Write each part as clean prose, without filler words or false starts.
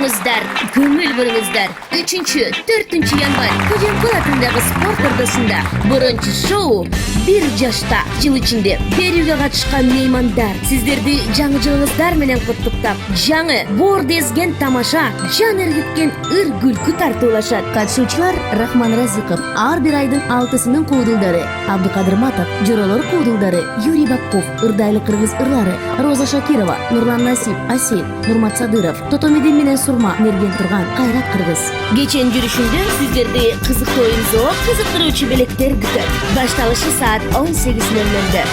Туруңуздар, көңүл буруңуздар. 3-4 январь Көжөмкөл атындагы спорт ордосунда биринчи шоу «Бир жашта» жыл ичинде берүүгө катышкан меймандар сиздерди жаңы жылыңыздар менен куттуктап, жаңы боор дезген тамаша, жан эргиткен ыр күлкү тартуулашат. Катышуучулар Рахман Разыков, ар бир айдын 6-сынын куудулдары, Абдыкадыр Матов, Жоролор куудулдары, Юрий Бакков, ырдайлы кыргыз ырлары, Роза Шакирова, Нурлан Насип, Асей, Нурмат Садыров, Тотомидин менен Сурма мерген турган Кайрат Кыргыз. Кечен жүрүшүндө сиздерди кызыктуу оюн зоо, кызыктыруучу белектер күтөт. Башталышы саат 18:00.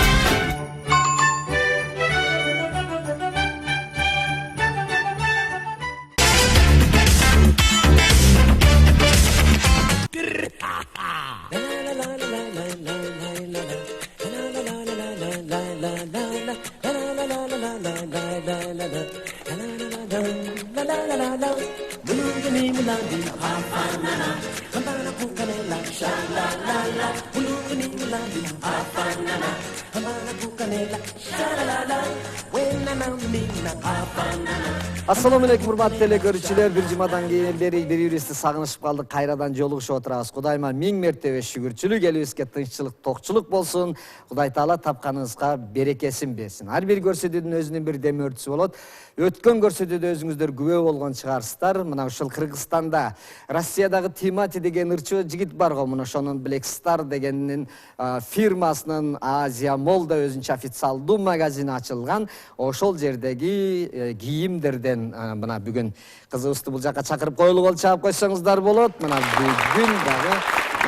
Assalamu alaikum урматтуу эле көрүүчүлөр, бир жумадан кийин элдери бири-бирибизди сагынышып калдык, кайрадан жолугушуп отурабыз. Кудайыма миң мертебе шүгүрчүлүк, элибизге тынччылык, токчулук болсун. Кудай Таала тапканыңызга берекесин берсин. Ар бир көрсөтүүдүн өзүнүн бир демөөртүсү болот. Өткөн көрсөтүүдө өзүңүздөр күбө болгон чыгарсыздар. Мына ушул Кыргызстанда Россиядагы Тимати деген ырчуу жигит бар го. Мына ошонун Black Star дегенин фирмасынын Азия Молда өзүнчө официалдуу магазини ачылган. Ошол жердеги кийимдерден мына бүгүн кызыбызды бул жака чакырып коелу болуп чаап койсоңуздар болот. Мына бүгүн дагы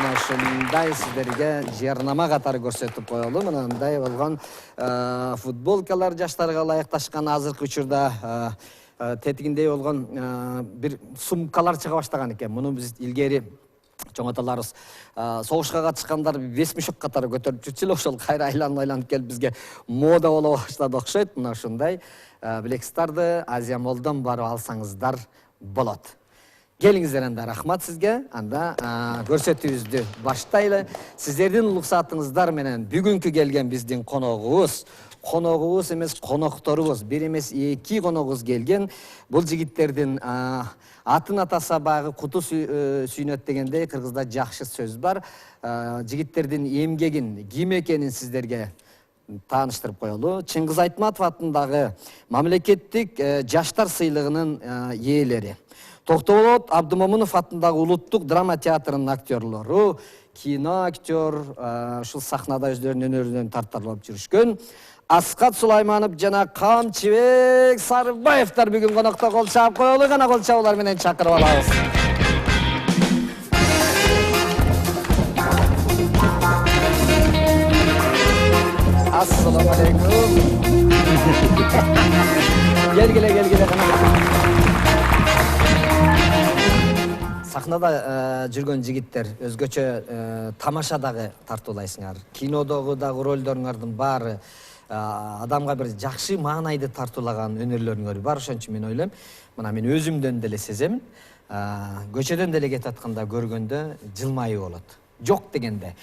мына ушундай сиздерге жарнама катары көрсөтүп коелу. Мына мындай болгон футболкалар жаштарга ылайыкташкан, азыркы учурда тетигиндей болгон бир сумкалар чыга баштаган экен. Муну биз илгери чоң аталарыбыз согушка катышкандар бес мешок катары көтөрүп жүрчү эле, ошол кайра айланып келип бизге мода боло баштады окшойт. Мына ушундай Black Star'ды Азия Молдон барып алсаңыздар болот. Келиңиздер анда, рахмат сизге. Анда көрсөтүүбүздү баштайлы. Сиздердин уруксатыңыздар менен бүгүнкү келген биздин коногубуз эмес, конокторубуз, бир эмес, эки коногубуз келген. Бул жигиттердин атын атаса багы куту сүйнөт дегендей кыргызда жакшы сөз бар. Жигиттердин эмгегин, ким экенин сиздерге тааныштырып коелу. Чыңгыз Айтматов атындагы мамлекеттик жаштар сыйлыгынын ээлери. Токтоболот Абдымомунов атындагы улуттук драма театрынын актерлору, кино актер, ушул сахнада өздөрүнүн өнөрүнөн тартарлап жүрүшкөн. Аскат Сулайманов жана Камчыбек Сарыбаевдар бүгүн конокто кол чаап коелу, гана кол чабуулар менен чакырып алабыз. Assalamu alaikum. Gel. Сахнада жүргөн жигиттер өзгөчө тамашадагы тартуулайсыңар. Кинодогу дагы ролдоруңардын баары адамга бир жакшы маанайды тартуулаган өнөрлөрүңөр бар. Ошон үчүн мен ойлойм, мына мен өзүмдөн деле сезем, көчөдөн деле кетип атканда көргөндө жылмайып болот. Жок дегенде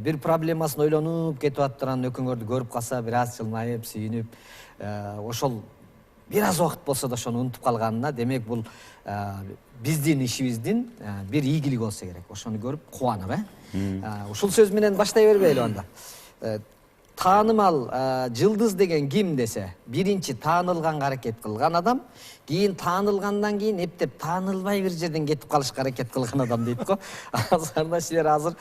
бир проблемасын ойлонуп кетип аттыран өкүңөрдү көрүп калса, бир аз жылмайып, сүйүнүп, ошол бир аз убакыт болсо да ошону унутуп калганына, демек бул биздин ишибиздин бир ийгилиги болсо керек. Ошону көрүп кубанып, ушул сөз менен баштай бербейли анда. Таанымал жылдыз деген ким десе, биринчи таанылганга аракет кылган адам, кийин таанылгандан кийин эптеп таанылбай бир жерден кетип калышка аракет кылган адам дейт го. Азырда силер азыр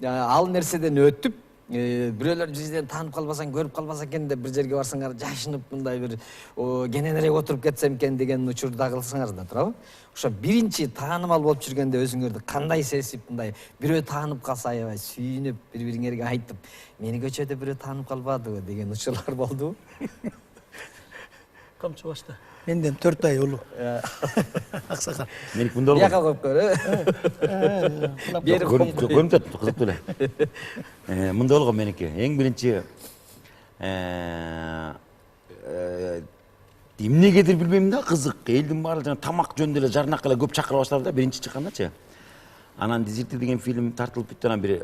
ал нерседен өтүп, бирөөлөр бизден таанып калбасаң, көрүп калбаса экен деп бир жерге барсаңар, жашынып мындай бир кененирээк отуруп кетсем экен деген учурда кылсаңар да туурабы? Ошо биринчи таанымал болуп жүргөндө өзүңөрдү кандай сезип, мындай бирөө таанып калса аябай сүйүнүп, бири-бириңерге айтып, мени көчөдө бирөө таанып калбадыбы деген учурлар болдубу? Камчы башта. Менден 4 ай улуу. Аксакал. Меник мындай болгон. Яка коюп көр. Көрүнүп жатты, кызыктуу эле. Мындай болгон меники. Эң биринчи эмнегедир билбейм да, кызык. Элдин баары жана тамак жөнүндө эле жарнакка эле көп чакыра баштады да, биринчи чыккандачы. Анан Дезирти деген фильм тартылып бүттү, анан бир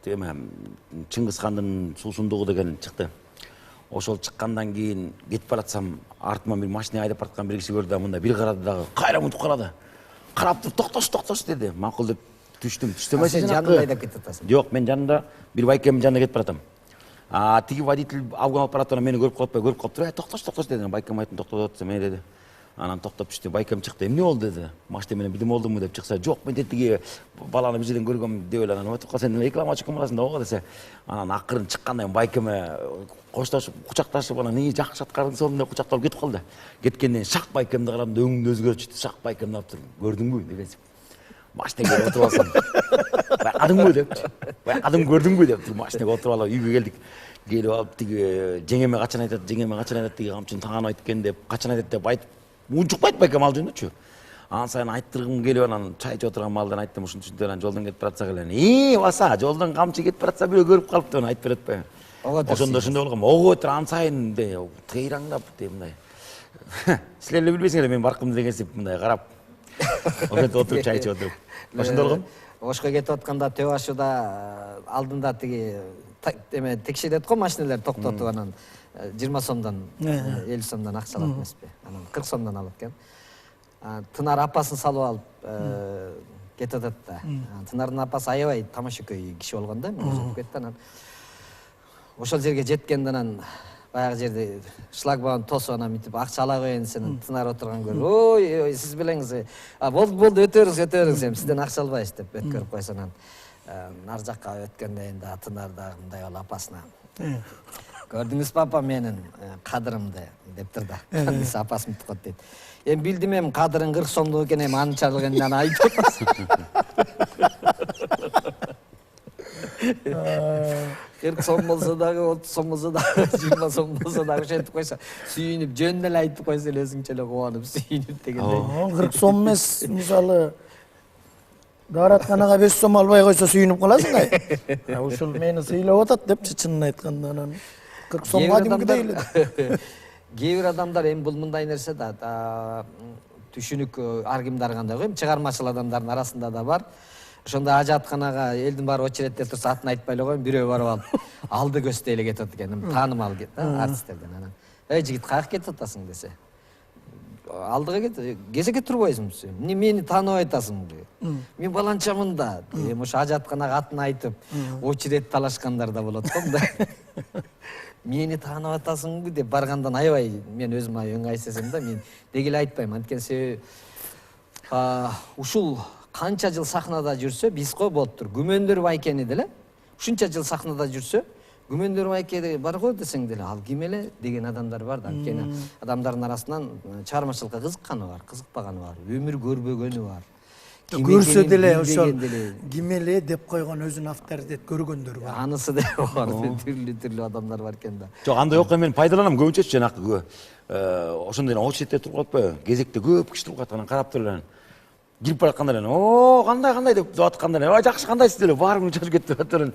Чыңгыз хандын суусундугу деген чыкты. ошол чыккандан кийин кетип баратсам артыман бир машина айдап бараткан бир киши көрдү да мындай бир карады дагы кайра мынтип карады. Карап туруп токтош деди. Макул деп түштүм. Түштөм Сен жанында айдап кетип атасың. Жок, мен жанында бир байкемдин жанында кетип баратам. Тиги водитель авган алып баратып мени көрүп калыптыр. Токтош деди. Байкем айттым токтоп атса мен деди. Анан токтоп түштү. Байкем чыкты. Эмне болду деди. Машина менен бирдеме болдуму деп чыкса, жок, мен тиги баланы бир жерден көргөм деп эле анан өтүп калса сен рекламачы ким боласың да ого десе. Анан акырын чыкканда байкеме коштошуп, кучакташып анан жакшы аткардың сонун деп кучакталып кетип калды. Кеткенден шак байкемди карадым да өңүндө өзгөрүп шак байкемди алып туруп көрдүңбү дегенсип. Машинага келип отуруп алсам. Байкадыңбы депчи. Байкадым көрдүңбү деп туруп машинага отуруп алып үйгө келдик. Келип алып тиги жеңеме качан айтат тиги камчыны таанып айткен деп качан айтат деп айтып унчукпайт байкем ал жөнүндөчү. Анан сайын айттыргым келип анан чай ичип отурган малдан айттым ушинтип анан жолдон кетип баратсак эле. Баса, жолдон камчы кетип баратса бирөө көрүп калыптыр деп айтып берет атпайбы. Ошондо ошондой болгом. Ого тур ан сайын тыйраңдап мындай. Силер эле билбейсиңер мен баркым дегенсип мындай карап. Ошентип отуруп чай ичип отуруп. Ошондой болгом. Ошко кетип атканда Төбө башыда алдында тиги эме текшерет го машиналар токтотуп анан 20 сомдон 50 сомдон акча алат эмеспи? Анан 40 сомдон алат экен. Тынар апасын салып алып кетип атат да. Тынардын апасы аябай тамашакөй киши болгон да, мен өзүм кетти анан. Ошол жерге жеткенде анан баягы жерде шлагбаун тосуп анан мынтип акча ала коеюн сен Тынар отурган көрүп, ой, сиз белеңиз, болду өтөрүңүз, эми сизден акча албайбыз деп өткөрүп койсо анан нар жакка өткөндө энди Тынар дагы мындай болуп апасына. Көрдүңүзбү апа менин кадырымды дептир да. Кандысы апасы мынтип коет дейт. Эми билдим эми кадырың 40 сомдук экен, эми анчалык энди аны айтып атасың. 40 сом болсо дагы, 30 сом болсо дагы, 20 сом болсо дагы ошентип койсо, сүйүнүп жөн эле айтып койсо эле өзүңчө эле кубанып сүйүнүп дегендей. 40 сом эмес, мисалы дааратканага 5 сом албай койсо сүйүнүп каласың ай. Ушул мени сыйлап атат депчи чынын айтканда анан 40 сомго кадимкидей эле. Кээ бир адамдар эми бул мындай нерсе да, түшүнүк ар кимде кандай го, эми чыгармачыл адамдардын арасында да бар. Ошондо ажатканага элдин баары очередте турса атын айтпай эле коюм, бирөө барып алып алды көздөй эле кетип атат экен, таанымал артисттерден анан. Эй жигит, каяка кетип атасың десе. Алдыга кет, кезекке турбайсыңбы сен? Эмне мени тааныбай атасыңбы? Мен баланчамын да. Эми ошо ажатканага атын айтып, очеред талашкандар да болот го мындай. Мени таанып атасыңбы деп баргандан аябай мен өзүм ыңгайсызым да, мен деги эле айтпайм. Анткени себеби ушул канча жыл сахнада жүрсө, биско болуптур. Күмөндөр байкени деле ушунча жыл сахнада жүрсө, күмөндөр байке бар го десең деле, ал ким эле деген адамдар бар да. Анткени адамдардын арасынан чыгармачылыкка кызыкканы бар, кызыкпаганы бар, өмүр көрбөгөнү бар. Көрсө деле ошол ким эле деп койгон өзүн авторитет көргөндөр бар. Анысы да бар, түрлүү адамдар бар экен да. Жок, андай окуя мен пайдаланам көбүнчө жанакы ошондой очередте туруп атпайбы? Кезекте көп киши туруп аткандан карап туруп кирип баратканда эле, "О, кандай" деп атканда эле, "Ой, жакшы, кандайсыз" деле, баарын чыгып кетип атырын.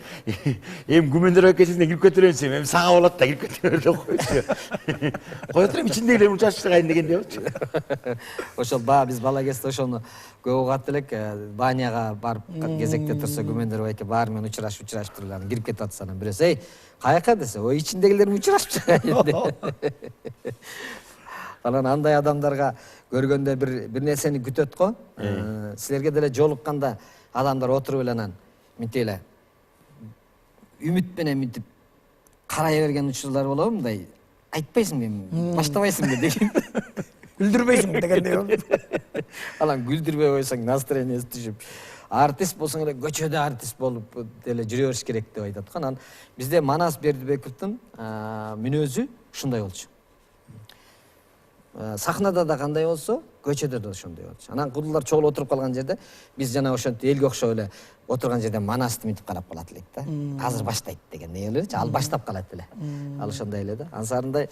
Эми күмөндөр байкесине кирип кетиребенсем, эми сага болот да кирип кетире деп койчу. Кое турам ичиндегилер учашып чыгайын дегенде болчу. Ошол биз бала кезде ошону көп угат элек, баняга барып кезекте турса күмөндөр байке баары менен учурашып туруп анан кирип кетип атса анан бирөөсү, "Эй, каяка" десе, "Ой, ичиндегилер учурашып чыгайын" деп. Анан андай адамдарга көргөндө бир нерсени күтөт го. Силерге деле жолукканда адамдар отуруп эле анан мынтип эле үмүт менен мынтип карай берген учурлар болобу, мындай айтпайсыңбы, баштабайсыңбы деген. Күлдүрбөйсүң дегендей. Анан күлдүрбөй койсоң настроениясы түшүп, артист болсоң эле көчөдө артист болуп деле жүрө бериш керек деп айтат го. Анан бизде Манас Бердибековдун мүнөзү ушундай болчу. Сахнада да кандай болсо, көчөдө да ошондой болчу. Анан кудулар чогулуп отуруп калган жерде биз жана ошентип элге окшоп эле отурган жерде Манасты мынтип карап калат элек да. Азыр баштайт дегендей элечи, ал баштап калат эле. Ал ошондой эле да. Ансарындай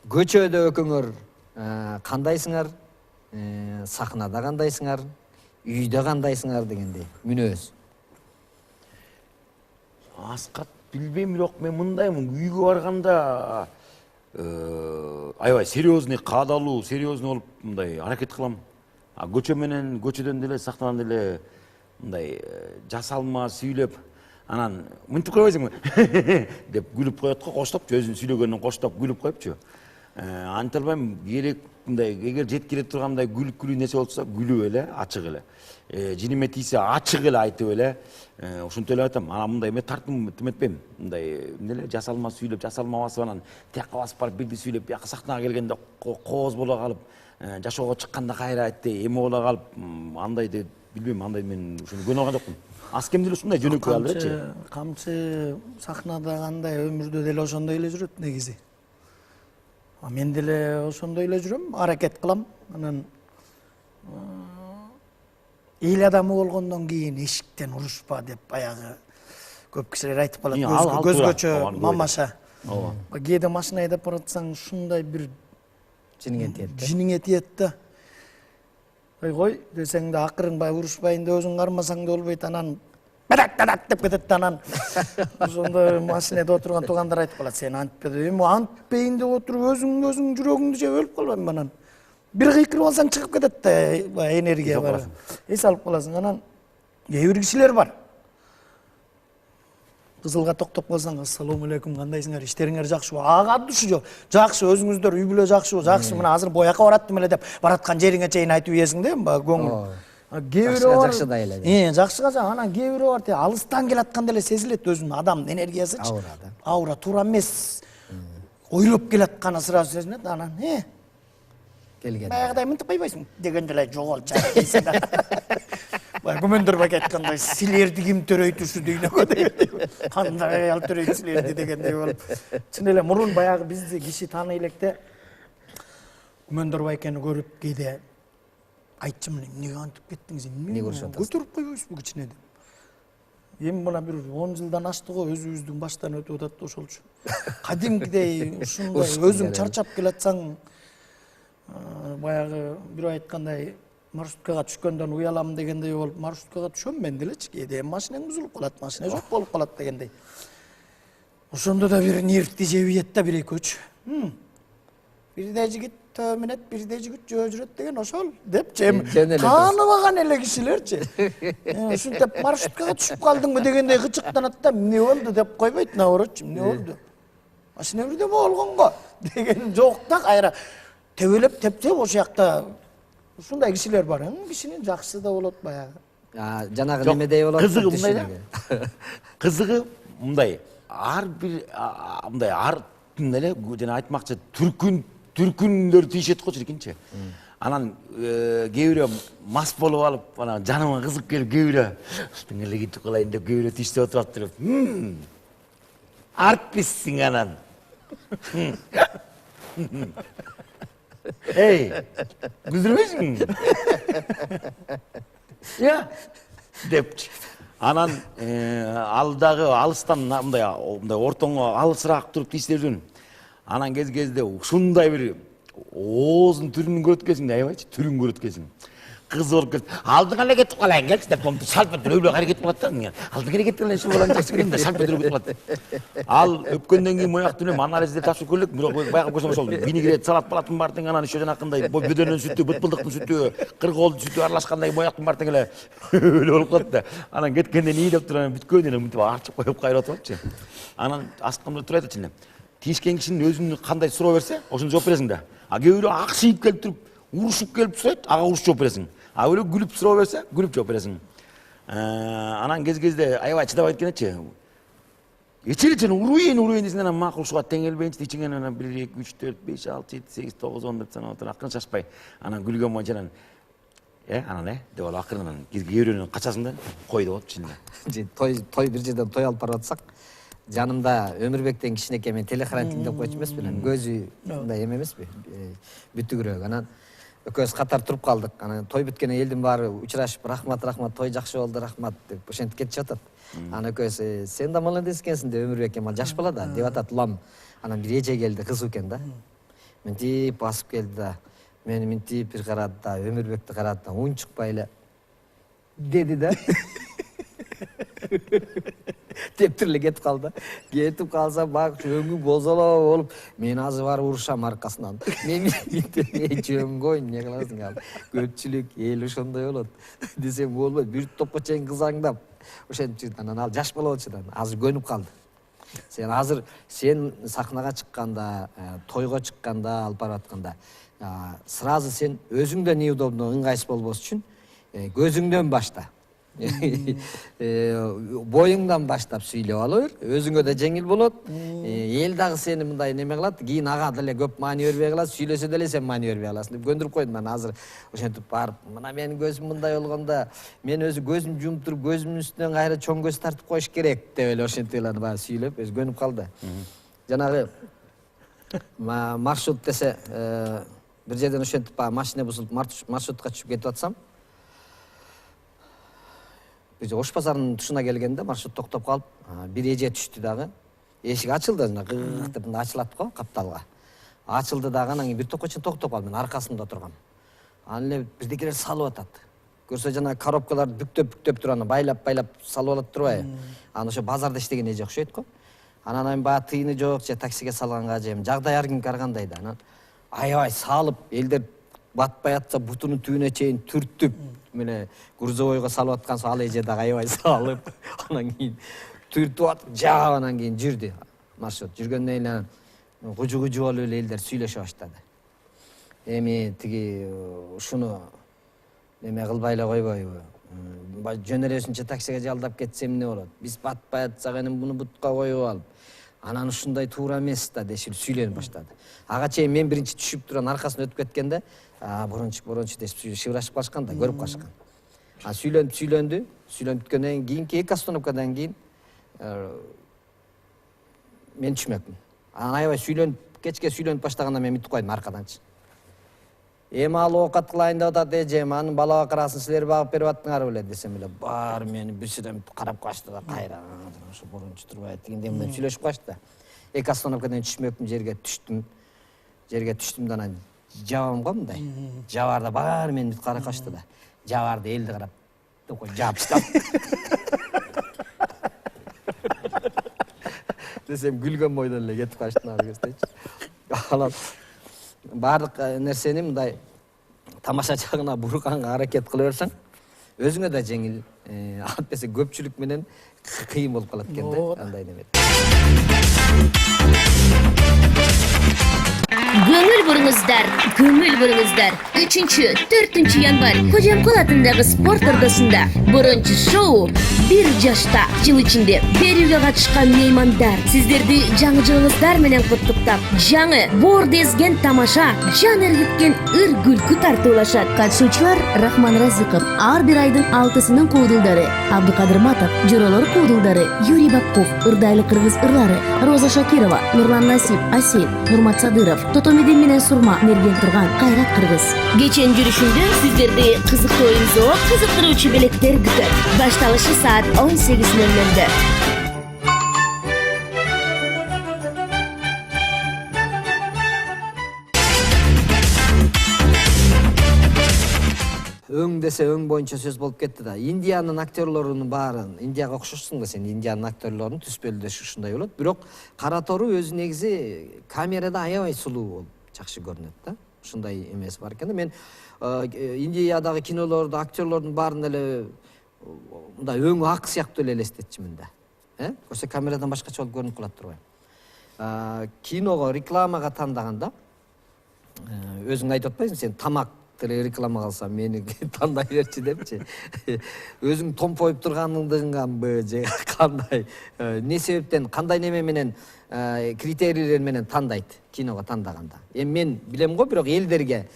көчөдө экөөңөр кандайсыңар, сахнада кандайсыңар, үйдө кандайсыңар дегендей мүнөз. Аскат билбейм, бирок мен мындаймын, үйгө барганда аябай серьезный, каадалуу, серьезный болуп мындай аракет кылам. Көчөдөн деле, сахнадан деле мындай жасалма сүйлөп, Анан мынтип койбойсуңбу деп күлүп коет го, коштопчу, өзүнүн сүйлөгөнүн коштоп күлүп коюпчу. Анта албайм, керек мындай эгер жеткире тургандай күлкүлүү нерсе болсо күлүп эле, ачык эле. Жиниме тийсе ачык эле айтып эле, ошентип эле айтам. Анан мындай эме тартым эметпейм. Мындай эмне эле жасалма сүйлөп, жасалма басып анан тияка басып барып бирди сүйлөп, бияка сахнага келгенде кооз боло калып, жашоого чыкканда кайра айтты, эме боло калып, андай деп билбейм, андай мен ушуну көнө алган жокмун. Аз кем деле ушундай жөнөкөй ал элечи. Камчы сахнада кандай, өмүрдө деле ошондой эле жүрөт негизи. Мен деле ошондой эле жүрөм, аракет кылам. Анан эл адамы болгондон кийин эшиктен урушпа деп баягы көп кишилер айтып калат. Көзгөчө мамаша. Кээде машина айдап баратсаң ушундай бир жиниңе тиет да. Кой десең да акырын баягы урушпайын деп өзүң кармасаң да болбойт. Анан бадак деп кетет да, анан ошондо машинада отурган туугандар айтып калат, сен антпе деп. Эми антпейин деп отуруп өзүң жүрөгүңдү жеп өлүп калбайм анан. Бир кыйкырып алсаң чыгып кетет да, энергия бар. Эс алып каласың. Анан кээ бир кишилер бар. Кызылга токтоп калсаң, ассалому алейкум, кандайсыңар, иштериңер жакшыбы? Ага душу жок. Жакшы, өзүңүздөр үй бүлө жакшыбы? Жакшы, мына азыр бояка бараттым эле деп бараткан жериңе чейин айтып ийесиң да, баягы көңүл. Жакшы да эле. Жакшыга жак. Анан кээ бирөө бар, алыстан келатканда эле сезилет өзүнүн адамдын энергиясычы. Аура туура эмес. Ойлоп келатканы сразу сезилет. Анан келген. Баягыдай мынтип койбойсуң дегенде эле жоголчу дейсиң. Баягы Күмөндөр айткандай, силерди ким төрөйтүшү дүйнөгө дегендей. Кандай аял төрөйт силерди дегендей болуп. Чын эле мурун баягы бизди киши тааный электе Күмөндөр байкени көрүп кээде айтчымын, эмнеге антип кеттиңиз, эмне көтөрүп койбойсузбу кичине деп. Эми мына бир 10 жылдан ашты го, өзүбүздүн баштан өтүп атат да ошол үчүн. Кадимкидей ушундай өзүң чарчап келатсаң, баягы бирөө айткандай, маршруткага түшкөндөн уялам дегендей болуп, маршруткага түшөм мен делечи, кээде машинең бузулуп калат, машина жок болуп калат дегендей. Ошондо да бир нервти жеп ийет да бир-экөөчү. Бирдей жигит төмүнөт, бирдей жигит жөө жүрөт деген ошол депчи. Тааныбаган эле кишилерчи. Ушинтип маршруткага түшүп калдыңбы дегендей кычыктанат да, эмне болду деп койбойт, наоборотчу, эмне болду? Машина бирдеме болгон го деген жок да, кайра тебелеп тептеп ошол жакта ушундай кишилер бар. Кишинин жакшысы да болот баягы. Жанагы немедей болот. Кызыгы мындай да. Кызыгы мындай, ар бир мындай эле жана айтмакчы түркүндөр тийишет го чиркинчи. Анан кээ бирөө мас болуп алып, анан жаныма кызык келип кээ бирөө ушун эле кетип калайын деп кээ бирөө тийиштеп отуруп туруп. Артистсиң анан. Эй, күздүрбөйсүңбү? Депчи. Анан ал дагы алыстан мындай ортоңо алысыраак туруп тийиштеп жүрүн. Анан кезде ушундай бир оозун түрүн көрөт экенсиң, аябайчы түрүн көрөт экенсиң. Кыз болуп келип, алдыңа эле кетип калайын келчи деп комду шалп этип өбөлөп кайра кетип калат да. Алдыңа эле кетип калайын, ушул баланы жакшы көрөм деп шалп этип кетип калат. Ал өпкөндөн кийин мояктуу элем анализдер тапшырып көрөлүк, бирок баягы көрсөм ошол винегрет, салат балатын бар тең, анан еще жанакындай бөдөнүн сүтү, бытпылдыктын сүтү, кыргоолдун сүтү аралашкандай мояктын бар тең эле өлө болуп калат да. Анан кеткенден ий деп туруп бүткөн эле мынтип арчып коюп кайра отурупчу. Анан аскамда туруп айтат эле. Тийишкен кишинин өзүнүн кандай суроо берсе, ошону жооп бересиң да. А кээ бирөө акшийип келип туруп, урушуп келип сурайт, ага урушуп жооп бересиң. А өлө күлүп суроо берсе, күлүп жооп бересиң. Анан кезде аябай чыдабайт экенчи. Эчеличен уруйын десең, анан макулушууга тең келбейинчи, ичиңен анан 1 2 3 4 5 6 7 8 9 10 деп санап отуруп, акырын шашпай, анан күлгөн боюнча анан деп алып акырын анан кээ бирөөнүн качасың да, кой деп атып чынында. Той бир жерден той алып барып атсак, жанымда Өмүрбек деген кичинекей, мен телехранитель деп койчу эмесмин, көзү мындай эме эмеспи, бүтүгүрөөк. Анан экөөбүз катар туруп калдык. Анан той бүткөндөн элдин баары учурашып, рахмат, той жакшы болду, рахмат деп ошентип кетишип атат. Анан экөөбүз сен да молодец экенсиң деп, Өмүрбек эми жаш бала да деп атат улам. Анан бир эже келди, кызуу экен да. Мынтип басып келди да, мени мынтип бир карады да, Өмүрбекти карады да, унчукпай эле деди да. Деп эле кетип калды. Кетип калса бак өңү бозолоо болуп, мен азыр барып урушам аркасынан. Мен жөнгөй, эмне кыласың ал? Көпчүлүк эл ошондой болот. Десем болбойт, бир топко чейин кызаңдап, ошентип жүрдү. Анан ал жаш бала болчу да азыр көнүп калды. Сен сахнага чыкканда, тойго чыкканда, алып барып атканда сразу сен өзүңдө неудобно, ыңгайсыз болбос үчүн көзүңдөн башта. Боюңдан баштап сүйлөп ала бер, өзүңө да жеңил болот. Эл дагы сени мындай неме кылат, кийин ага деле көп маани бербей калат, сүйлөсө деле сен маани бербей каласың деп көндүрүп койдум. Мен азыр ошентип барып, мына менин көзүм мындай болгондо, мен өзү көзүм жумуп туруп, көзүмдүн үстүнөн кайра чоң көз тартып коюш керек деп эле ошентип эле баягы сүйлөп, өзү көнүп калды. Жанагы маршрут десе, бир жерден ошентип баягы машина бузулуп маршрутка түшүп кетип атсам, Ош базарынын тушуна келгенде маршрут токтоп калып, бир эже түштү дагы. Эшик ачылды, гык деп ачылат го капталга. Ачылды дагы, анан кийин бир топко чейин токтоп калды. Мен аркасында тургам. Анан эле бирдекелер салып атат. Көрсө жана коробкаларды бүктөп туруп, анан байлап салып алат турбайбы? Анан ошо базарда иштеген эже окшойт го. Анан баягы тыйыны жок же таксиге салганга же жагдай ар кимге аргандай да. Анан аябай салып, элдер батпай атса бутунун түбүнө чейин түртүп, мына грузовойго салып аткан соң ал эже дагы аябай салып, анан кийин түртүп атып, жаап анан кийин жүрдү маршрут. Жүргөндөн кийин гужу болуп эле элдер сүйлөшө баштады. Эми тиги ушуну неме кылбай эле койбойбу? Жөн эле таксиге жалдап кетсем эмне болот? Биз батпай атсак эми буну бутка коюп алып, анан ушундай туура эмес да дешип сүйлөнүп баштады. Ага чейин мен биринчи түшүп турган аркасынан өтүп кеткенде, борончу дешип шыбырашып калышкан да, көрүп калышкан. Сүйлөндү бүткөндөн кийинки 2 остановкадан кийин мен түшмөкмүн. Анан аябай кечке сүйлөнүп баштаганда мен мынтип койдум аркаданчы. Эми ал оокат кылайын деп атат эжем, анын бала бакырасын силер багып берип аттыңар беле десем эле, баары мени бирсиден карап калышты да, кайра ошо борончу турбай тигинден деп сүйлөшүп калышты. 2 остановкадан жашмөкмүн, жерге түштүм да анан жабам го мындай. Жабарда баары мени бүт карап калышты да. Жабарды элди карап, жаап таштап. Десем күлгөн бойдон эле кетип калышты ары кездечи. Анан баардык нерсени мындай тамаша жагына бурганга аракет кыла берсең, өзүңө да жеңил, антесе көпчүлүк менен кыйын болуп калат экен да, андай неме. Көңүл буруңуздар. 3-4 январь Кожомкул атындагы спорт ордосунда Брончи шоу 1 жашта жыл ичинде берүүгө катышкан меймандар сиздерди жаңы жылыңыздар менен куттуктап, жаңы боор дезген тамаша, жан эргиткен ыр күлкү тартуулашат. Катышуучулар Рахман Разыков, ар бир айдын 6-сынын куудулдары, Абдыкадыр Матов, Жоролор куудулдары, Юрий Бакков, ырдайлы кыргыз ырлары, Роза Шакирова, Нурлан Насип, Асет, Нурмат Садыров, Тотомидин менен Сурма мерген турган Кайрат кыргыз. Кеченин жүрүшүндө сиздерди кызыктуу оюн зоо, кызыктыруучу белектер күтөт. Башталышы саат 18:00. Өң десе өң боюнча сөз болуп кетти да. Индиянын актерлорунун баарын, Индияга окшошсуң да сен, Индиянын актерлорунун түспөлү ушундай болот. Бирок кара тору өзү негизи камерада аябай сулуу болуп жакшы көрүнөт да. Ушундай эмеси бар экен да. Мен Индиядагы кинолорду, актерлордун баарын эле мындай өңү ак сыяктуу эле элестетчимин да. Көрсө камерадан башкача болуп көрүнүп калат турбайбы? Киного, рекламага тандаганда өзүң айтып атпайсың, сен тамак реклама калса мени тандай берчи депчи. Өзүң томпоюп турганыңдыңбы же кандай? Не себептен, кандай неме менен, критерийлер менен тандайт киного тандаганда? Эми мен билем го, бирок элдерге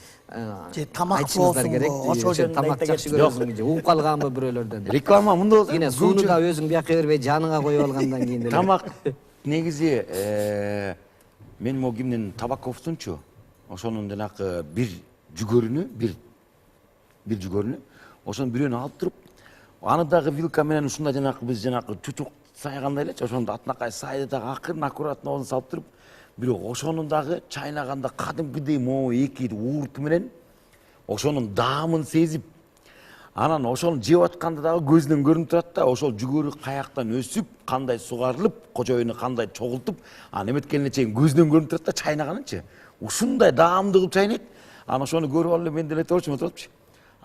тамак айтышыңыздар керек. ошол жерде тамак жакшы көрөсүң же, угуп калганбы бирөөлөрдөн? Реклама мындай болсо, кийин сууну да өзүң бияка бербей жаныңа коюп алгандан кийин деле. Тамак негизи мен могу кимден Табаковдунчу, ошонун жанакы бир жүгөрүнү, ошону бирөөнү алып туруп, аны дагы вилка менен ушундай жанакы биз жанакы чучук сайгандай элечи, ошону атынакай сайды дагы акырын аккуратно ону салып туруп, бирок ошону дагы чайнаганда кадимкидей могу эки уурту менен ошонун даамын сезип, анан ошону жеп атканда дагы көзүнөн көрүнүп турат да, ошол жүгөрү каяктан өсүп, кандай сугарылып, кожоюну кандай чогултуп, анан эметкенине чейин көзүнөн көрүнүп турат да, чайнаганынчы. Ушундай даамдуу кылып чайнайт. Анан ошону көрүп алып мен деле турчумун турупчу.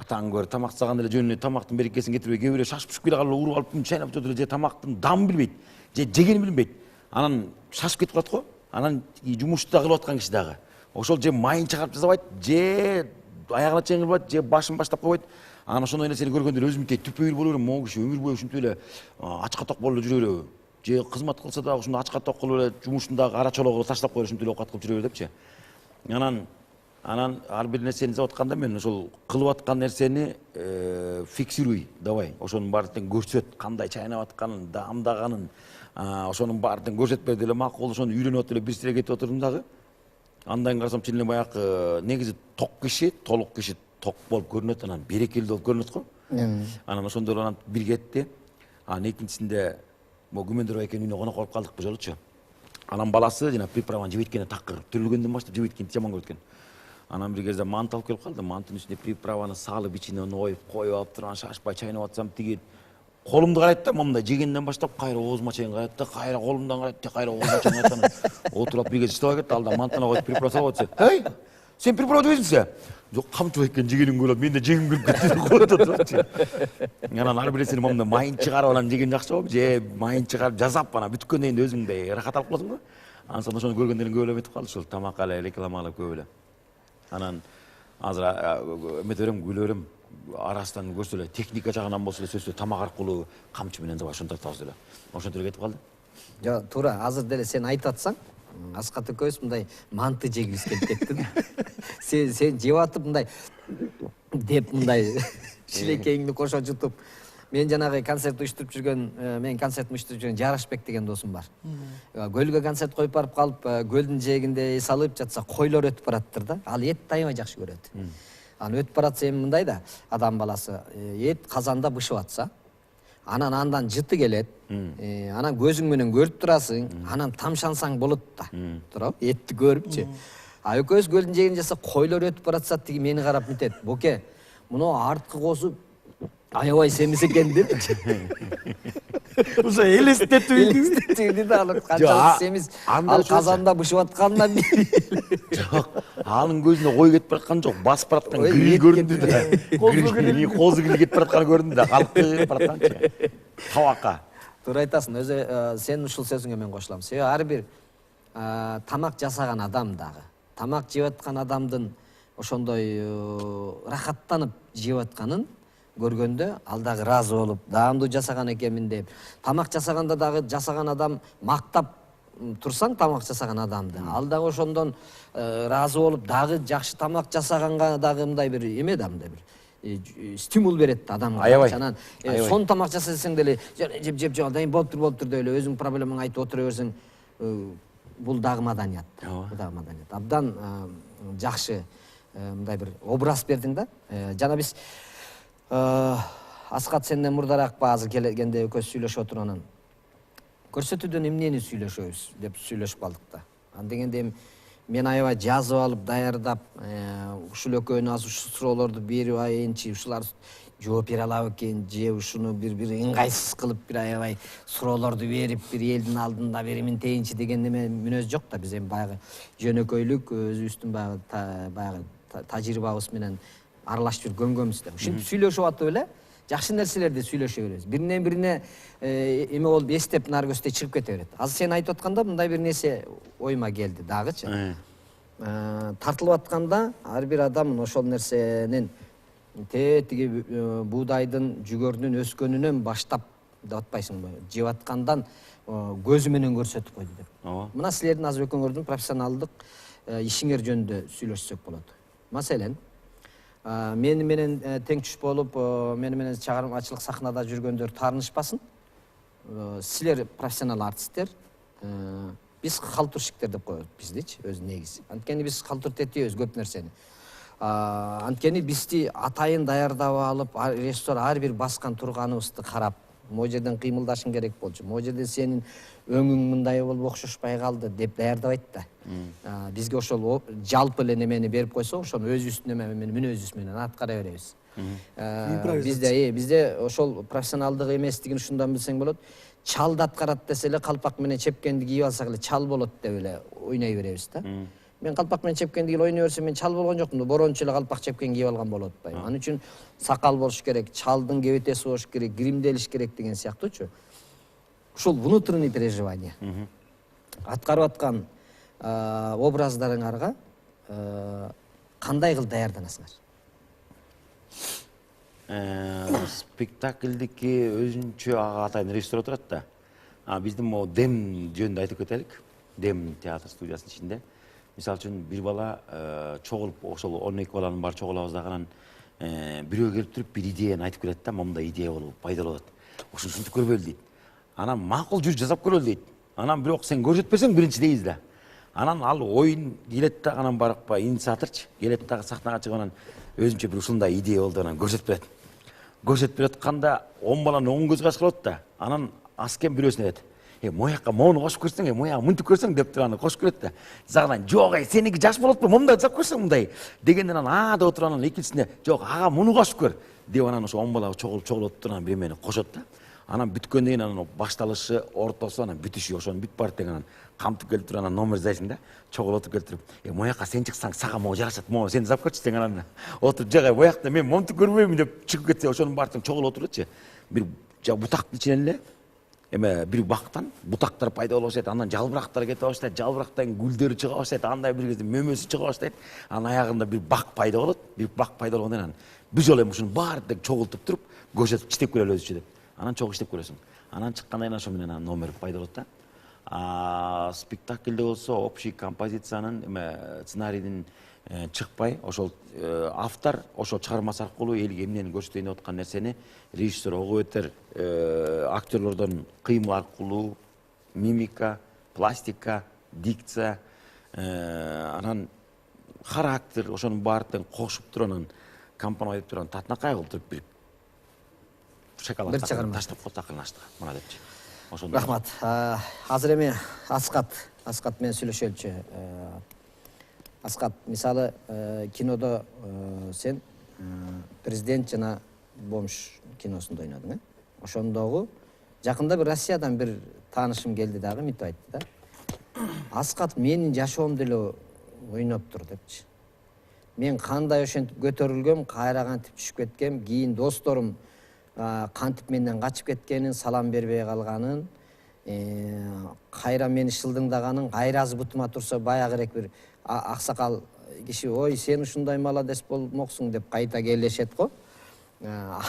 атаң көрі тамақ жасаған эле жөнүнө тамактын берекесин кетирбей кээ бирөө шашып келе калып уруп алып чайнап жатыр эле же тамактын дамын билбейт же жегенин билинбейт анан шашып кетип калат го анан жумушта кылып аткан киши дагы ошол же майын чыгарып жасабайт же аягына чейин кылбайт же башын баштап койбойт анан ошондой нерсени көргөндө өзүм түпөйүр боло берем могу киши өмүр бою ушинтип эле ачка ток болуп эле жүрө береби же кызмат кылса дагы ушундай ачка ток кылып эле жумушун дагы ара чологу таштап коюп ушинтип эле оокат кылып жүрө бер депчи анан ар бир нерсени жасап атканда мен ошол кылып аткан нерсени фиксируй давай ошонун баарын тең көрсөт кандай чайнап атканын даамдаганын ошонун баарын тең көрсөтүп бер деле макул ошону үйрөнүп атып эле бир сире кетип отурдум дагы андан карасам чын эле баягы негизи ток киши толук киши ток болуп көрүнөт анан берекелүү болуп көрүнөт го анан ошондор анан бир кетти анан экинчисинде могу күмөндөр байкенин үйүнө конок болуп калдык бул жолучу анан баласы жана приправаны жеп эткенде такыр төрөлгөндөн баштап жеп эткенди жаман көрүп экен анан бир кезде манты алып келип калды мантынын үстүнө приправаны салып ичине оюп коюп алып туруп анан шашпай чайнап атсам тиги колумду карайт да момундай жегенден баштап кайра оозума чейин карайт да кайра колумдан карайт да кайра оозума чейин карайт анан отуруп бир кезде чыдабай кетти ал да мантаны коюп приправа салып атса эй сен приправа жебейсиңби жок камчыбай экен жегеним келип мен да жегим келип кетти деп коюп атат анан ар бир нерсени момундай майын чыгарып анан жеген жакшы болуп же майын чыгарып жасап анан бүткөндөн кийин өзүң мындай ырахат алып каласың го анан соң ошону көргөндөн кийин көп эле эметип калды ушул тамакка эле рекламалап көп эле анан азыр эмете берем күлө берем арасынан көрсө эле техника жагынан болсо эле сөзсүз тамак аркылуу камчы менен давай ошентип атабыз деле ошентип эле кетип калды жок туура азыр деле сен айтып атсаң Аскат экөөбүз мындай манты жегибиз келип кетти сен жеп атып мындай деп мындай шилекейиңди кошо жутуп мен жанагы концерт уюштуруп жүргөн менин концертимди уюштуруп жүргөн Жарашбек деген досум бар көлгө концерт коюп барып калып көлдүн жээгинде эс алып жатса койлор өтүп бараттыр да ал этти аябай жакшы көрөт анан өтүп баратса эми мындай да адам баласы эт казанда бышып атса анан андан жыты келет анан көзүң менен көрүп турасың анан тамшансаң болот да туурабы этти көрүпчү а экөөбүз көлдүн жээгинде жатса койлор өтүп баратса тиги мени карап мынтет боке муну арткы косуп аябай семиз экен деп Уже элестетип да ал канчалык семиз ал казанда бышып атканынан жок анын көзүнө кой кетип бараткан жок басып бараткан гриль көрүндү да козу гриль кетип баратканы көрүндү да калкты кетип баратканчы табакка туура айтасың өзү сенин ушул сөзүңө мен кошулам себеби ар бир тамак жасаган адам дагы тамак жеп аткан адамдын ошондой рахаттанып жеп атканын көргөндө ал дагы ыраазы болуп даамдуу жасаган экенмин деп тамак жасаганда дагы жасаган адам мактап турсаң тамак жасаган адамды ал дагы ошондон ыраазы болуп дагы жакшы тамак жасаганга дагы мындай бир эме да мындай бир стимул берет да адамга аябай анан сонун тамак жасасаң деле жеп анан болуптур деп эле өзүң проблемаңды айтып отура берсең бул дагы маданият бул дагы маданият абдан жакшы мындай бир образ бердиң да жана биз Аскат сенден мурдараак азыр келгенде экөөбүз сүйлөшүп отуруп анан көрсөтүүдөн эмнени сүйлөшөбүз деп сүйлөшүп калдык да ан дегенде мен аябай жазып алып даярдап ушул экөөнү азыр ушул суроолорду берип айынчы ушулар жооп бере алабы экен же ушуну бир ыңгайсыз кылып бир аябай суроолорду берип бир элдин алдында бир эминтейинчи деген неме мүнөз жок да биз эми баягы жөнөкөйлүк өзүбүздүн баягы тажрыйбабыз менен аралашып жүрүп көнгөнбүз да ушинтип сүйлөшүп атып эле жакшы нерселерди сүйлөшө беребиз биринен бирине эме болуп эстеп наркөстөй чыгып кете берет азыр сен айтып атканда мындай бир нерсе оюма келди дагычы тартылып атканда ар бир адам ошол нерсенин тиги буудайдын жүгөрүнүн өскөнүнөн баштап деп атпайсыңбы жеп аткандан көзү менен көрсөтүп койду деп мына силердин азыр экөөңөрдүн профессионалдык ишиңер жөнүндө сүйлөшсөк болот маселен мени менен теңчүш болуп мени менен чыгармачылык сахнада жүргөндөр таарынышпасын силер профессионал артисттер биз халтурщиктер деп коет биздичи өзү негизи анткени биз халтурт этебиз көп нерсени анткени бизди атайын даярдап алып режиссер ар бир баскан турганыбызды карап могу жерден кыймылдашың керек болчу могу жерде сенин өңүң мындай болуп окшошпай калды деп даярдабайт да бизге ошол жалпы эле немени берип койсо ошону өзүбүздүн мүнөзүбүз менен аткара беребиз бизде ошол профессионалдык эместигин ушундан билсең болот чалды аткарат десе эле калпак менен чепкенди кийип алсак эле чал болот деп эле ойной беребиз да Мен калпак менен чепкен дегил ойнай берсем мен чал болгон жокмун да, борончу эле калпак чепкен кийип алган болуп атпайбы. Анын үчүн сакал болуш керек, чалдын кебетеси болуш керек, гримделиш керек деген сыяктуучу. Ушул внутренний переживание. Аткарып аткан образдарыңарга кандай кылып даярданасыңар? Спектакльдики өзүнчө атайын режиссер отурат да. Биздин могу Дем жөнүндө айтып кетелик. Дем театр студиясынын ичинде. Мисалы үчүн бир бала чогулуп, ошол 12 баланын баары чогулабыз дагы анан бирөө келип туруп бир идеяны айтып келет да, момундай идея болуп пайдалуу болот. Ушуну ушинтип көрбөйлү дейт. Анан макул жүз жасап көрөлү дейт. Анан бирок сен көрсөтпөсөң биринчи дейбиз да. Анан ал оюн келет да, анан барып инициаторчу келет дагы сахнага чыгып анан өзүнчө бир ушундай идея болду анан көрсөтүп берет. Көрсөтүп бератканда 10 баланын 10 көзү ачылып да. Анан аскен бирөөсүнө айтат. Мояка моуну кошуп көрсөң, мояга мынтип көрсөң деп туруп аны кошуп көрөт да. Загынан жок, сеники жаш болот, момундай жасап көрсөң мындай дегенден анан деп отуруп анан экинчисине жок, ага муну кошуп көр деп анан ошо 10 бала чогулуп отуруп анан бири мени кошот да. Анан бүткөндөн кийин анан башталышы, ортосу, анан бүтүшү ошону бүт бар тең анан камтып келип туруп анан номер жасайсың да. Чогулуп отуруп келип туруп, мояка сен чыксаң сага могу жарашат, могу сен жасап көрчү сен анан отуруп жага боякта мен момунтип көрбөймүн деп чыгып кетсе ошонун баары тең чогулуп отуручу. Бир бутактын ичинен эле бир убактан бутактар пайда боло баштайт, андан жалбырактар кете баштайт, жалбырактан гүлдөр чыга баштайт, андай бир кезде мөмөсү чыга баштайт, анан аягында бир бак пайда болот. Бир бак пайда болгондон анан бир жолу ушунун баары тең чогултуп туруп көрсөтүп иштеп көрөлү өзүчө деп. Анан чогуу иштеп көрөсүң. Анан чыккандан кийин ошо менен анан номер пайда болот да. Спектакльде болсо общий композициянын сценарийдин чыкпай, ошол автор ошол чыгармасы аркылуу элге эмнени көрсөтөйүн деп аткан нерсени режиссер огуп өтөр, актерлордон кыймыл аркылуу, мимика, пластика, дикция, анан характер, ошонун баары тең кошуп туруп анан компоновать этип туруп татынакай кылып туруп бир шоколад таштап койсо акырын мына депчи. Ошондой. Рахмат. Азыр эми Аскат менен сүйлөшөлүчү. Аскат, мисалы кинодо сен президент жана бомж киносунда ойнодуң, Ошондогу жакында бир Россиядан бир таанышым келди дагы, мынтип айтты да. Аскат менин жашоомду эле ойноптур депчи. Мен кандай ошентип көтөрүлгөм, кайра кантип түшүп кеткем, кийин досторум кантип менден качып кеткенин, салам бербей калганын, кайра мени шылдыңдаганын, кайра азы бутума турса баягырээк бир аксакал киши, ой сен ушундай молодец болмоксуң деп кайта келишет го.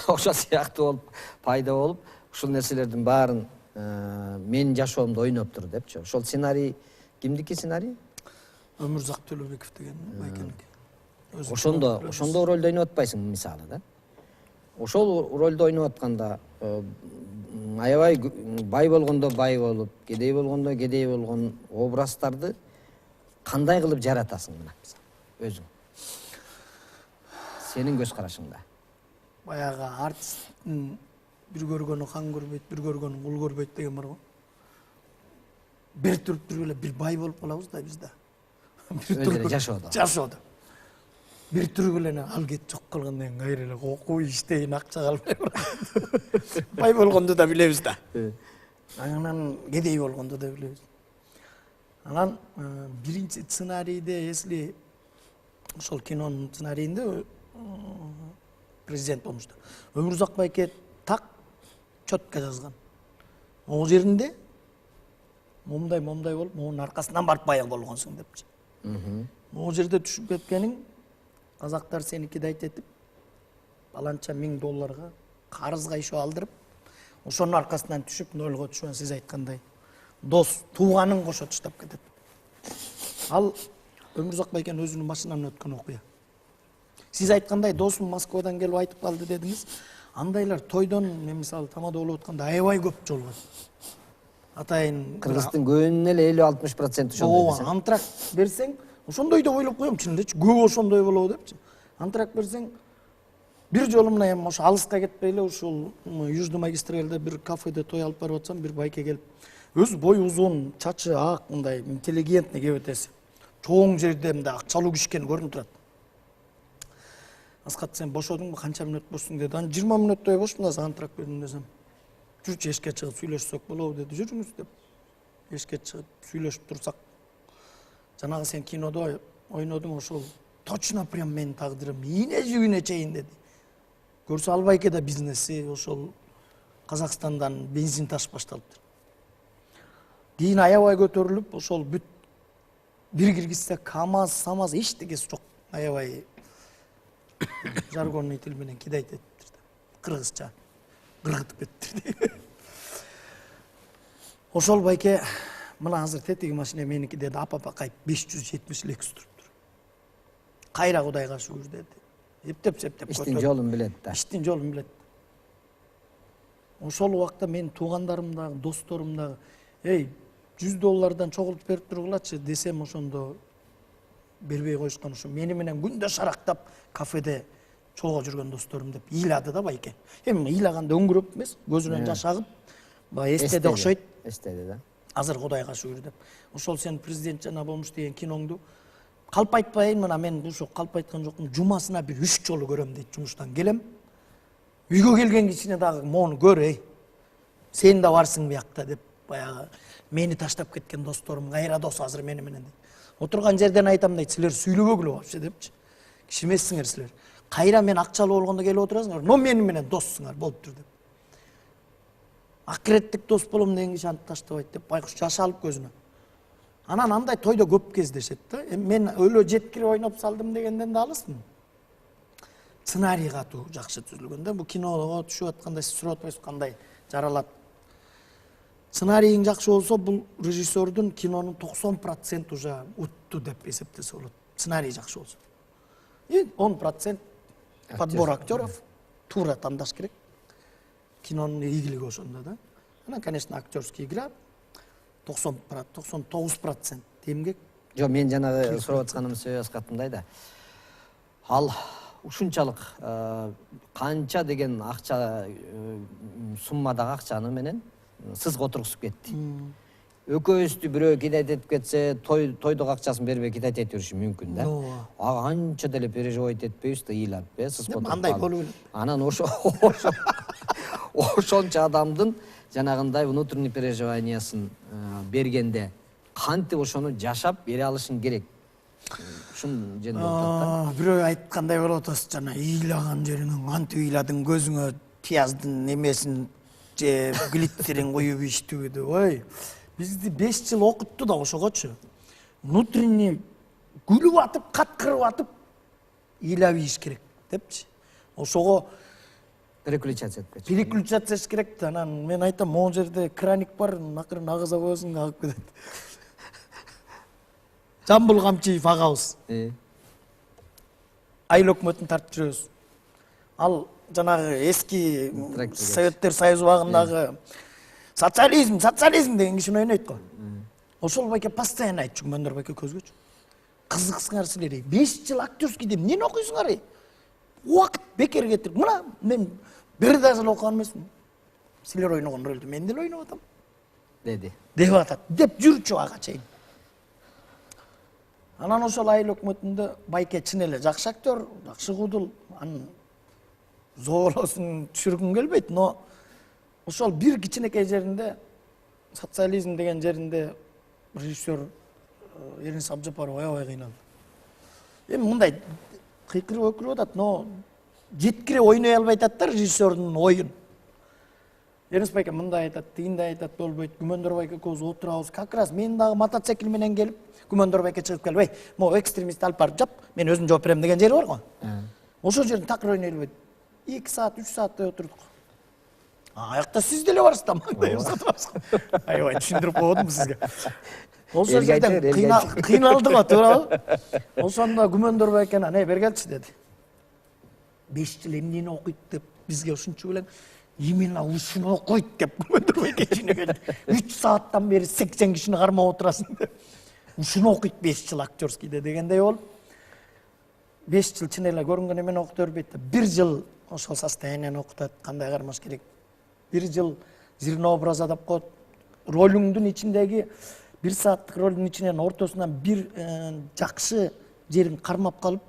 Ошо сыяктуу болуп пайда болуп, ушул нерселердин баарын менин жашоомду ойноптур депчи. Ошол сценарий кимдики сценарий? Өмүрзак Төлөбеков деген байкеники. Ошондо ролду ойноп атпайсың мисалы да. Ошол ролду ойноп атканда аябай бай болгондо бай болуп, кедей болгондо кедей болгон образдарды кандай кылып жаратасың мына өзүң? Сенин көз карашыңда. Баягы артисттин бир көргөнү хан көрбөйт, бир көргөнү кул көрбөйт деген бар го. Бир туруп туруп эле бир бай болуп калабыз да биз да. Бир жашоодо. Бир туруп эле ал кет жок калгандан кийин кайра эле окуу иштейин, акча калбай барат. Бай болгондо да билебиз да. Анан кедей болгондо да билебиз. Анан биринчи сценарийде, если ошол кинонун сценарийинде президент болмушту. Өмүрзак байке так чөткө жазган. Могу жеринде момундай болуп, могунун аркасынан барып бай болгонсуң депчи. Могу жерде түшүп кеткениң казактар сеники да айтып, баланча $1000 карызга ишөө алдырып, ошонун аркасынан түшүп нөлгө түшүп, сиз айткандай дос, тууганын кошо таштап кетет. Ал Өмүрзак байкен өзүнүн башынан өткөн окуя. Сиз айткандай досум Москвадан келип айтып калды дедиңиз. Андайлар тойдон, мен мисалы тамада болуп атканда аябай көп жолгон. Атайын кыргыздын көбүнүн эле 50-60% ошондой. Антракт берсең, ошондой деп ойлоп коем, чын элечи, көп ошондой болобу депчи. Антракт берсең, бир жолу мына эми ошо алыска кетпей эле ушул Южный магистральда бир кафеде той алып барып атсам, бир байке келип, өзү бою узун, чачы ак, мындай интеллигентный кебетеси. Чоң жерде мындай акчалуу киши экени көрүнүп турат. Аскат, сен бошодуңбу, канча мүнөт бошсуң деди. Аны 20 мүнөттөй бошмун да, антракт бердим десем. Жүрчү эшикке чыгып сүйлөшсөк болобу деди. Жүрүңүз деп. Эшикке чыгып сүйлөшүп турсак, Жанагы сен кинодо ойнодуң ошол точно прям менин тагдырым ийне жибине чейин деди. Көрсө Албайке да бизнеси ошол Казакстандан бензин таш башталыптыр. Кийин аябай көтөрүлүп ошол бүт бир киргизсе КамАЗ, СамАЗ эчтегеси жок. Аябай жаргонный тил менен киде айтыптыр. Кыргызча кыргытып кетиптир. Ошол байке мына азыр тетиги машина меники деди, апа-апа 570 Lexus туруптур. Кайра Кудайга шүгүр деди. Эптеп Иштин жолун билет да. Иштин жолун билет. Ошол убакта менин туугандарым дагы, досторум дагы, эй, $100 чогултуп берип тургулачы десем ошондо бербей коюшкан. Ошо мени менен күндө шарактап кафеде чолго жүргөн досторум деп ыйлады да байке. Эми ыйлаганда өңгүрөп эмес, көзүнөн жаш агып, баягы эстеди окшойт. Эстеди да. Азыр Кудайга шүгүр деп. Ошол сен президент жана болмуш деген киноңду калп айтпайын, мына мен ошо калп айткан жокмун, жумасына бир 3 жолу көрөм дейт, жумуштан келем. Үйгө келген кичине дагы мону көр, эй. Сен да барсың биякта деп баягы мени таштап кеткен досторум кайра дос азыр мени менен дейт. Отурган жерден айтам дейт, силер сүйлөбөгүлө вообще депчи. Киши эмессиңер силер. Кайра мен акчалуу болгондо келип отурасыңар, но мени менен доссуңар болуптур деп. Акыреттик дос болом деген киши антип таштабайт деп байкуш жаш алып көзүнө. Анан андай тойдо көп кездешет да. Мен өлө жеткирип ойноп салдым дегенден да алысмын. Сценарий катуу жакшы түзүлгөн да. Бул киного түшүп аткандай сиз сурап атпайсыз кандай жаралат. Сценарийиң жакшы болсо бул режиссердун кинонун 90% уже утту деп эсептесе болот. Сценарий жакшы болсо. И 10% подбор актеров туура тандаш керек. Кинонун ийгилиги ошондо да. Анан, конечно, актерский игра 99% эмгек. Жок, мен жанагы сурап атканым сөз катымдай да. Ал ушунчалык канча деген акча суммадагы акчаны менен сызга отургузуп кетти. Экөөбүздү бирөө кидайт этип кетсе, тойдук акчасын бербей кидайт этип жүрүшү мүмкүн да. Ага анча деле переживать этпейбиз да, ыйлап, сызга. Андай болуп эле. Анан ошончо адамдын жанагындай внутренний переживаниясын бергенде кантип ошону жашап бере алышың керек. Ушун жерде отурат. Бирөө айткандай болуп атасыз, жана ыйлаган жериңен кантип ыйладың, көзүңө пияздын немесин же глиттерин коюп иштүү деп. Ой, бизди 5 жыл окутту да ошогочу. Внутренний күлүп атып, каткырып атып ыйлап ийиш керек депчи. Ошого Переключация этпечи. переключация керек да. Анан мен айтам, могу жерде краник бар, акырын агыза коесуң, агып кетет. Жамбыл Камчиев агабыз. Айыл өкмөтүн тартып жүрөбүз. Ал жанагы эски Советтер Союзу убагындагы социализм деген кишини ойнойт го. Ошол байке постоянно айтчу, Күмөндөр байке көзгөчү. Кызыксыңар силер, 5 жыл актерский деп эмнени окуйсуңар? Убакыт бекер кетирип. Мына мен бир да жыл окуган эмесмин. Силер ойногон рөлдү мен деле ойноп атам. Деди. Деп атат. Деп жүрчү ага чейин. Анан ошол айыл өкмөтүндө байке чын эле жакшы актер, жакшы кудул. Анын зоолосун түшүргүм келбейт, но ошол бир кичинекей жеринде, социализм деген жеринде режиссер Эрнис Абжапаров аябай кыйналды. Эми мындай кыйкырып өкүрүп атат, но жеткире ойной албай атат да режиссердун оюн. Эрнис байке мындай айтат, тигиндей айтат, болбойт. Күмөндөр байке көз отурабыз. Как раз мен дагы мотоцикл менен келип, Күмөндөр байке чыгып келип, "Эй, могу экстремист алып барып жап, мен өзүм жооп берем" деген жери бар го. Ошол жерин такыр ойной албайт. 2 саат, 3 сааттай отурдук. Аякта сиз деле барсыз да, мындай отурабыз. Аябай түшүндүрүп койдум сизге. Ошол жерден кыйналдык го, туурабы? Ошондо Күмөндөр байкени, "Эй, бери келчи" деди. 5 жыл эмнени окуйт деп бизге ушунчу белең. Именно ушуну окуйт деп Күмөндөр байке ичине келди. 3 сааттан бери 80 кишини кармап отурасың деп. Ушуну окуйт 5 жыл актерскийде дегендей болуп. 5 жыл чын эле көрүнгөн эмени окута бербейт да. 1 жыл ошол состоянияны окутат, кандай кармаш керек. 1 жыл зирно образ адап коет. Ролүңдүн ичиндеги 1 сааттык ролдун ичинен ортосунан бир жакшы жерин кармап калып,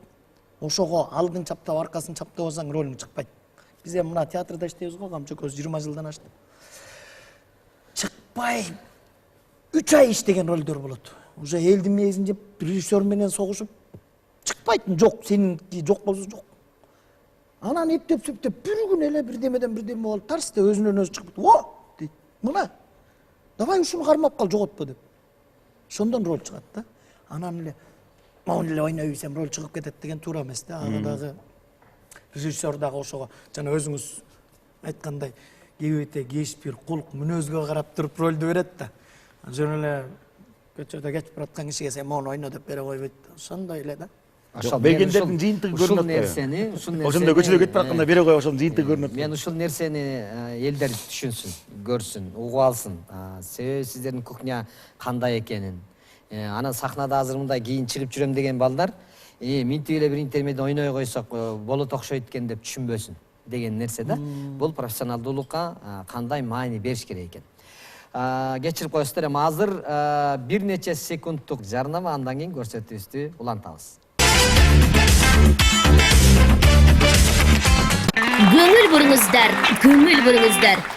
ошого алдын чаптап, аркасын чаптап алсаң ролуң чыкпайт. Биз эми мына театрда иштейбиз го, Камчы көз 20 жылдан ашты. Чыкпай 3 ай иштеген ролдор болот. Уже элдин мээзин жеп режиссер менен согушуп чыкпайтын, жок, сеники жок болсо жок. Анан эптеп сөптөп бир күн эле бирдемеден бирдеме болуп тарсты өзүнөн өзү чыгып, "О!" дейт. "Мына, давай ушуну кармап кал, жоготпо" деп. Ошондон роль чыгат да. Анан эле "Моун эле ойной берсем роль чыгып кетет" деген туура эмес да. Ага дагы режиссер дагы ошого жана өзүңүз айткандай кээбите кеспир, кулк, мүнөзгө карап туруп ролду берет да. Жөн эле көчөдө кетип бараткан кишиге "Сен моуну ойно" деп бере койбойт. Ошондой эле да. Бергендердин жыйынтыгы көрүнөт. Ушул нерсени, Ошондо көчөдө кетип баратканда бере коюп ошонун жыйынтыгы көрүнөт. Мен ушул нерсени элдер түшүнсүн, көрсүн, угуп алсын. Себеби сиздердин кухня кандай экенин. Анан сахнада азыр мындай кийин чыгып жүрөм деген балдар, минтип эле бир интермеде ойной койсок болот окшойт экен деп түшүнбөсүн деген нерсе да. Бул профессионалдуулукка кандай маани бериш керек экен. Кечирип коесуздар, эми азыр бир нече секундтук жарнама, андан кийин көрсөтүүбүздү улантабыз. Көңүл буруңуздар.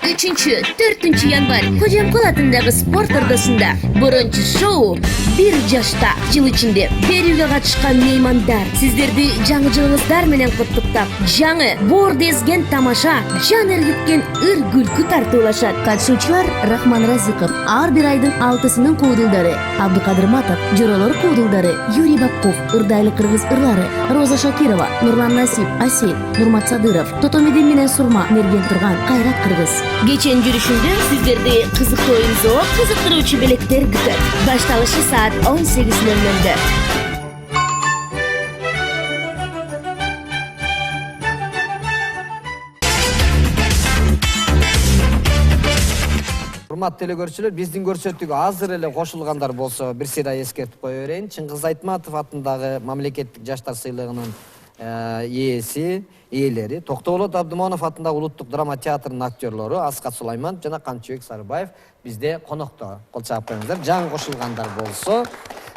3-4 январь Кожомкул атындагы спорт ордосунда биринчи шоу «Бир жашта». Жыл ичинде берүүгө катышкан меймандар сиздерди жаңы жылыңыздар менен куттуктап, жаңы боор дезген тамаша, жан эргиткен ыр күлкү тартуулашат. Катышуучулар Рахман Разиков, ар бир айдын 6-сынын куудулдары, Абдыкадыр Матов, Жоролор куудулдары, Юрий Бабков, ырдайлы кыргыз ырлары, Роза Шакирова, Нурлан Насип, Асель, Нурмат Садыров, Тотомидин менен Сурма мерген турган Кайрат кыргыз. Кеченин жүрүшүндө сиздерди кызыктуу оюн зоо, кызыктыруучу белектер күтөт. Башталышы саат 18:00. Урматтуу телекөрүүчүлөр, биздин көрсөтүүгө азыр эле кошулгандар болсо бир сыйра эскертип кое берейин. Чыңгыз Айтматов атындагы мамлекеттик жаштар сыйлыгынын ээлери, Токтоболот Абдымонов атындагы улуттук драма театрынын актерлору Аскат Сулайманов жана Канчыбек Сарыбаев бизде конокто. Кол чаап коюңуздар. Жаңы кошулгандар болсо,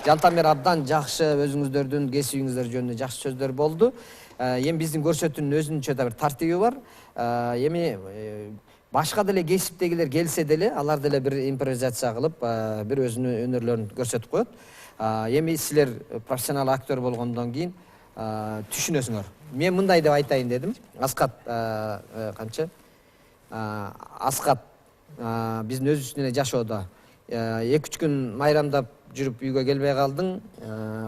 жантан бери абдан жакшы өзүңүздөрдүн кесибиңиздер жөнүндө жакшы сөздөр болду. Эми биздин көрсөтүүнүн өзүнчө да бир тартиби бар. Эми башка деле кесиптегилер келсе деле, алар деле бир импровизация кылып, бир өзүнүн өнөрлөрүн көрсөтүп коет. Эми силер профессионал актер болгондон кийин түшүнөсүңөр. Мен мындай деп айтайын дедим. Аскат канча? Аскат биздин өзүбүздүн эле жашоодо 2-3 күн майрамдап жүрүп үйгө келбей калдың.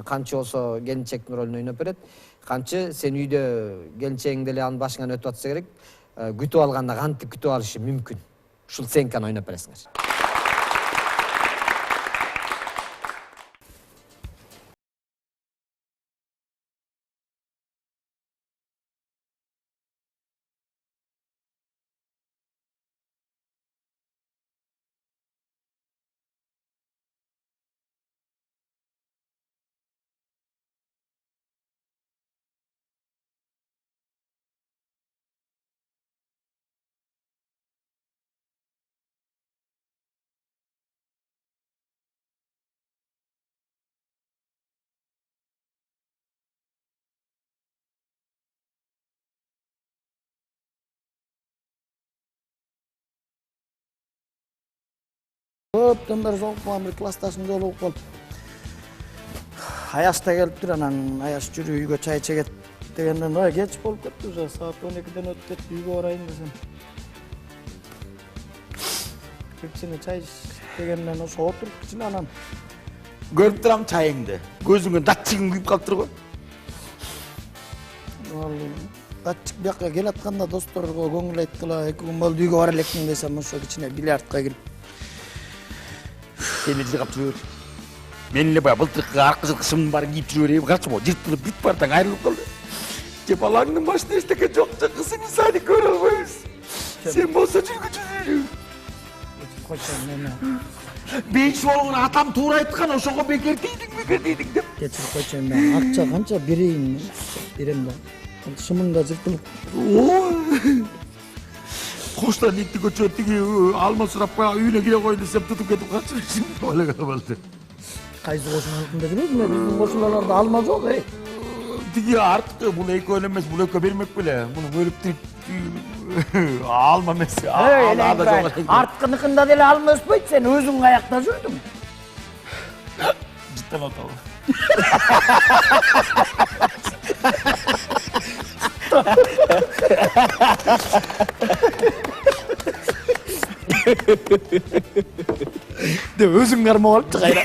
Канчы болсо келинчектин ролун ойноп берет. Канчы сен үйдө келинчегиң деле анын башыңан өтүп атса керек. Күтүп алганда кантип күтүп алышы мүмкүн. Ушул сценканы ойноп бересиңер. Көптөн бери жолукпаган бир классташым жолугуп калып. Аяш да келиптир, анан Аяш жүрү үйгө чай чегет дегенден кеч болуп кетти, уже саат 12-ден өтүп кетти, үйгө барайын десем. Кичине чай дегенден ошо отуруп кичине анан Көрүп турам чайыңды. Көзүңө датчигиң күйүп калыптыр го. Датчик бияка келатканда досторго көңүл айткыла, 2 күн болду үйгө бара элекмин десем, ошо кичине бильярдка кирип Сени жыргап жүрөр. Мен эле баягы былтыркы аркы жылкы шымдын баарын кийип жүрө берейин. Карчы жыртылып бүт бартаң айрылып калды. Же балаңдын башында эчтеке жок, кызыңды садик көрө албайбыз. Сен болсо жүргүчү. койсоң мени. Бейиш болгону атам туура айткан, ошого бекер тийдиң деп. Кечирип койчу, мен акча канча берейин, берем да. Шымың да жыртылып. Коштан итти көчө тиги алма сурап үйүнө кире кой десем тутуп кетип калчу. Ойлого болду. Кайсы кошун алтында жүрөбүз, биздин кошуларларда алма жок, Тиги артыкы, бул экөөнө эмес, бул экөө бермек беле. Муну бөлүп тирип алма эмес. Арткыныкында деле алма өспөйт, сен өзүң каякта жүрдүң. Tamam tamam. Деп өзің қармап алыпты қайра.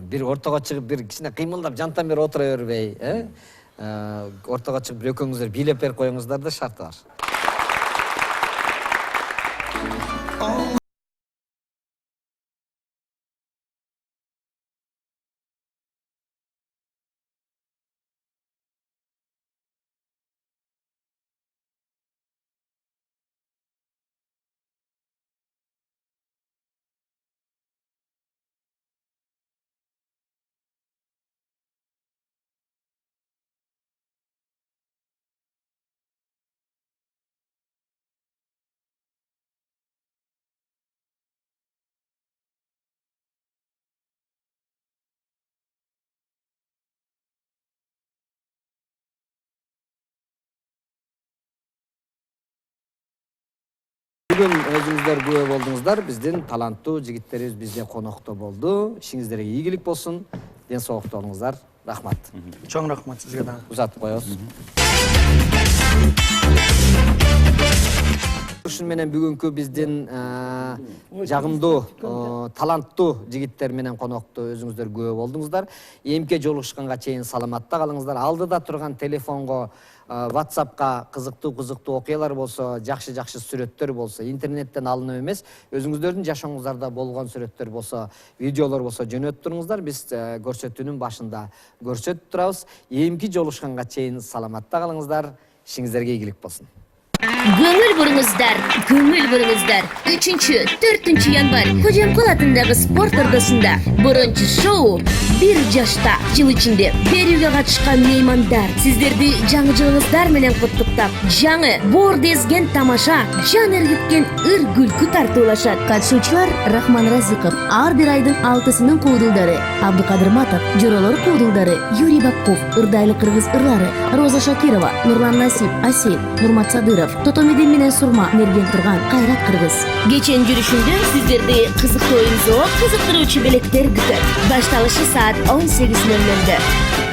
Бир ортого чыгып бир кичине кыймылдап жантан бери отура бербей, ортого чыгып бир экөөңүздөр бийлеп берип коюңуздар да шарты бар. Бүгүн өзүңүздөр күбө болдуңуздар. Биздин таланттуу жигиттерибиз бизде конокто болду. Ишиңиздерге ийгилик болсун. Ден соолукта болуңуздар. Рахмат. Чоң рахмат сизге дагы. Узатып коебуз. Ушун менен бүгүнкү биздин жагымдуу, таланттуу жигиттер менен конокто өзүңүздөр күбө болдуңуздар. Эмке жолугушканга чейин саламатта калыңыздар. Алдыда турган телефонго, WhatsApp'ка кызыктуу окуялар болсо, жакшы сүрөттөр болсо, интернеттен алынып эмес, өзүңүздөрдүн жашооңуздарда болгон сүрөттөр болсо, видеолор болсо жөнөтүп туруңуздар. Биз көрсөтүүнүн башында көрсөтүп турабыз. Эмки жолугушканга чейин саламатта калыңыздар. Ишиңиздерге ийгилик болсун. Көңүл буруңуздар. 3-4 январь Кожомкул атындагы спорт ордосунда биринчи шоу «Бир жашта» жыл ичинде берүүгө катышкан меймандар сиздерди жаңы жылыңыздар менен куттуктап, жаңы боор дезген тамаша, жан эргиткен ыр күлкү тартуулашат. Катышуучулар Рахман Разыков, ар бир айдын 6-сынын куудулдары, Абдыкадыр Матов, Жоролор куудулдары, Юрий Бакков, ырдайлы кыргыз ырлары, Роза Шакирова, Нурлан Насип, Асел, Нурмат Садыров, Тотомедин менен Сурма мерген турган Кайрат кыргыз. Кеченин жүрүшүндө сиздерди кызыктуу оюн зоо, кызыктыруучу белектер күтөт. Башталышы саат 18:00.